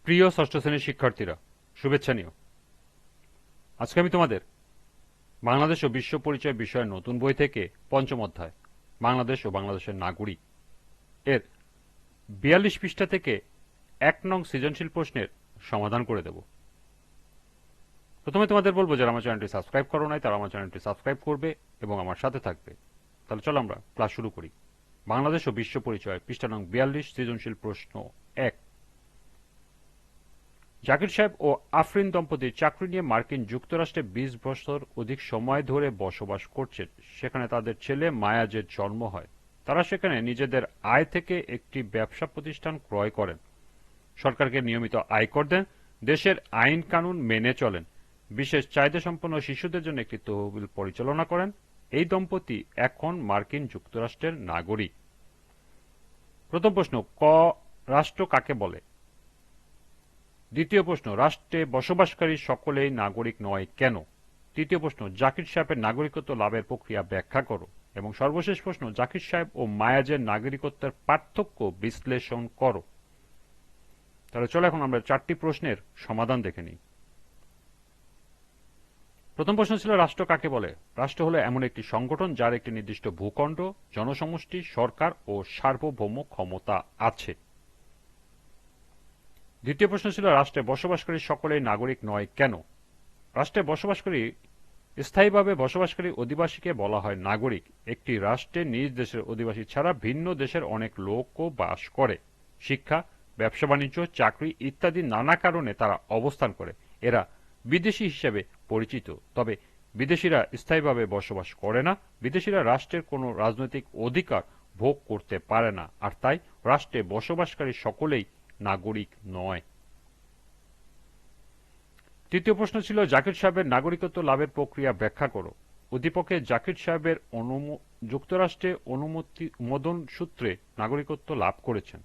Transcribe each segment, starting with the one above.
প্রিয় ষষ্ঠ শ্রেণীর শিক্ষার্থীরা, শুভেচ্ছা নিও। আজকে আমি তোমাদের বাংলাদেশ ও বিশ্ব পরিচয় বিষয়ের নতুন বই থেকে পঞ্চম অধ্যায় বাংলাদেশ ও বাংলাদেশের নাগরিক এর ৪২ পৃষ্ঠা থেকে ১ নং সৃজনশীল প্রশ্নের সমাধান করে দেব। প্রথমে তোমাদের বলবো, যারা আমার চ্যানেলটি সাবস্ক্রাইব করো নাই তারা আমার চ্যানেলটি সাবস্ক্রাইব করবে এবং আমার সাথে থাকবে। তাহলে চলো আমরা ক্লাস শুরু করি। বাংলাদেশ ও বিশ্ব পরিচয়, পৃষ্ঠা নং ৪২, সৃজনশীল প্রশ্ন ১। জাকির সাহেব ও আফরিন দম্পতি চাকরি নিয়ে মার্কিন যুক্তরাষ্ট্রে ২০ বছর অধিক সময় ধরে বসবাস করছেন। সেখানে তাদের ছেলে মায়াজের জন্ম হয়। তারা সেখানে নিজেদের আয় থেকে একটি ব্যবসা প্রতিষ্ঠান ক্রয় করেন, সরকারকে নিয়মিত আয়কর দেন, দেশের আইন কানুন মেনে চলেন, বিশেষ চাহিদা সম্পন্ন শিশুদের জন্য একটি তহবিল পরিচালনা করেন। এই দম্পতি এখন মার্কিন যুক্তরাষ্ট্রের নাগরিক। প্রথম প্রশ্ন, ক, রাষ্ট্র কাকে বলে? দ্বিতীয় প্রশ্ন, রাষ্ট্রে বসবাসকারী সকলেই নাগরিক নয় কেন? তৃতীয় প্রশ্ন, জাকির সাহেবের নাগরিকত্ব লাভের প্রক্রিয়া ব্যাখ্যা করো। এবং সর্বশেষ প্রশ্ন, জাকির সাহেব ও মায়াজের নাগরিকত্বের পার্থক্য বিশ্লেষণ করো। তাহলে চলো এখন আমরা ৪টি প্রশ্নের সমাধান দেখে নিই। প্রথম প্রশ্ন ছিল, রাষ্ট্র কাকে বলে? রাষ্ট্র হলো এমন একটি সংগঠন যার একটি নির্দিষ্ট ভূখণ্ড, জনসমষ্টি, সরকার ও সার্বভৌম ক্ষমতা আছে। দ্বিতীয় প্রশ্ন ছিল, রাষ্ট্রে বসবাসকারী সকলেই নাগরিক নয় কেন? রাষ্ট্রে বসবাসকারী স্থায়ীভাবে বসবাসকারী অধিবাসীকে বলা হয় নাগরিক। একটি রাষ্ট্রে নিজ দেশের অধিবাসী ছাড়া ভিন্ন দেশের অনেক লোকও বাস করে। শিক্ষা, ব্যবসা বাণিজ্য, চাকরি ইত্যাদি নানা কারণে তারা অবস্থান করে। এরা বিদেশি হিসেবে পরিচিত। তবে বিদেশিরা স্থায়ীভাবে বসবাস করে না। বিদেশিরা রাষ্ট্রের কোনো রাজনৈতিক অধিকার ভোগ করতে পারে না, আর তাই রাষ্ট্রে বসবাসকারী সকলেই নাগরিক নয়। তৃতীয় প্রশ্ন ছিল, জাকির সাহেবের নাগরিকত্ব লাভের প্রক্রিয়া ব্যাখ্যা করো। উদ্দীপকে জাকির সাহেবের যুক্তরাষ্ট্রে অনুমোদন সূত্রে নাগরিকত্ব লাভ করেছেন।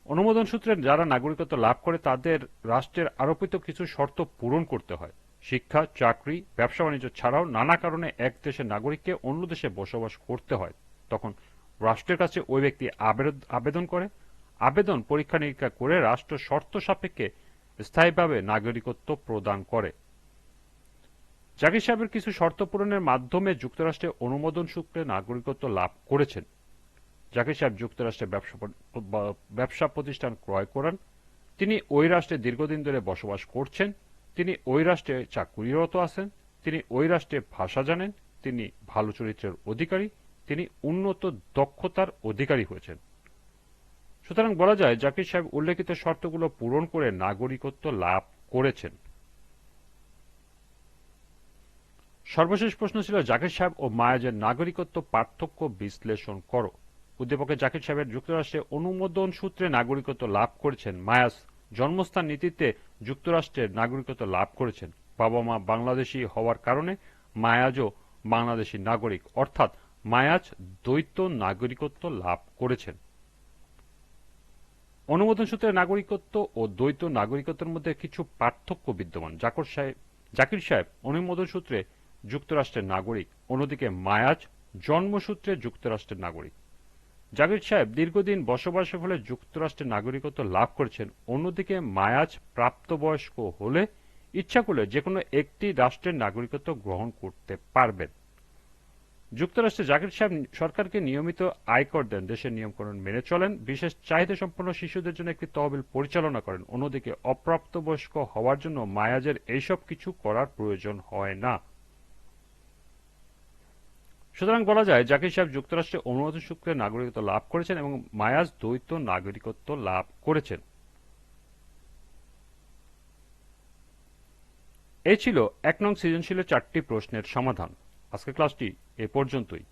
অনুমোদন সূত্রে যারা নাগরিকত্ব লাভ করে তাদের রাষ্ট্রের আরোপিত কিছু শর্ত পূরণ করতে হয়। শিক্ষা, চাকরি, ব্যবসা বাণিজ্য ছাড়াও নানা কারণে এক দেশের নাগরিককে অন্য দেশে বসবাস করতে হয়। তখন রাষ্ট্রের কাছে ওই ব্যক্তি আবেদন করে। আবেদন পরীক্ষা নিরীক্ষা করে রাষ্ট্র শর্ত সাপেক্ষে স্থায়ীভাবে নাগরিকত্ব প্রদান করে। জাকির সাহেবের কিছু শর্ত পূরণের মাধ্যমে যুক্তরাষ্ট্রে অনুমোদন সূত্রে নাগরিকত্ব লাভ করেছেন। জাকির সাহেব যুক্তরাষ্ট্রে ব্যবসা প্রতিষ্ঠান ক্রয় করেন। তিনি ওই রাষ্ট্রে দীর্ঘদিন ধরে বসবাস করছেন। তিনি ওই রাষ্ট্রে চাকুরিরত আছেন। তিনি ওই রাষ্ট্রে ভাষা জানেন। তিনি ভালো চরিত্রের অধিকারী। তিনি উন্নত দক্ষতার অধিকারী হয়েছেন। সুতরাং বলা যায় জাকির সাহেব উল্লেখিত শর্তগুলো পূরণ করে নাগরিকত্ব লাভ করেছেন। সর্বশেষ প্রশ্ন ছিল, জাকির সাহেব ও মায়াজের নাগরিকত্ব পার্থক্য বিশ্লেষণ করো। উদ্দীপকে জাকির সাহেবের যুক্তরাষ্ট্রে অনুমোদন সূত্রে নাগরিকত্ব লাভ করেছেন। মায়াজ জন্মস্থান নীতিতে যুক্তরাষ্ট্রের নাগরিকত্ব লাভ করেছেন। বাবা মা বাংলাদেশি হওয়ার কারণে মায়াজও বাংলাদেশি নাগরিক, অর্থাৎ মায়াজ দ্বৈত নাগরিকত্ব লাভ করেছেন। অনুমোদন সূত্রে নাগরিকত্ব ও দ্বৈত নাগরিকত্বের মধ্যে কিছু পার্থক্য বিদ্যমান। জাকির সাহেব অনুমোদন সূত্রে যুক্তরাষ্ট্রের নাগরিক, অন্যদিকে মায়াজ জন্মসূত্রে যুক্তরাষ্ট্রের নাগরিক। জাকির সাহেব দীর্ঘদিন বসবাসের ফলে যুক্তরাষ্ট্রের নাগরিকত্ব লাভ করেছেন, অন্যদিকে মায়াজ প্রাপ্তবয়স্ক হলে ইচ্ছা করলে যে কোনো একটি রাষ্ট্রের নাগরিকত্ব গ্রহণ করতে পারবেন। যুক্তরাষ্ট্রে জাকির সাহেব সরকারকে নিয়মিত আয়কর দেন, দেশের নিয়মকানুন মেনে চলেন, বিশেষ চাহিদা সম্পন্ন শিশুদের জন্য একটি তহবিল পরিচালনা করেন। অন্যদিকে অপ্রাপ্তবয়স্ক হওয়ার জন্য মায়াজের এইসব কিছু করার প্রয়োজন হয় না। সুতরাং বলা যায় জাকির সাহেব যুক্তরাষ্ট্রে অনুমোদন সূত্রে নাগরিকত্ব লাভ করেছেন এবং মায়াজ দ্বৈত নাগরিকত্ব লাভ করেছেন। এই ছিল ১ নং সৃজনশীলের ৪টি প্রশ্নের সমাধান। আজকের ক্লাসটি এ পর্যন্তই।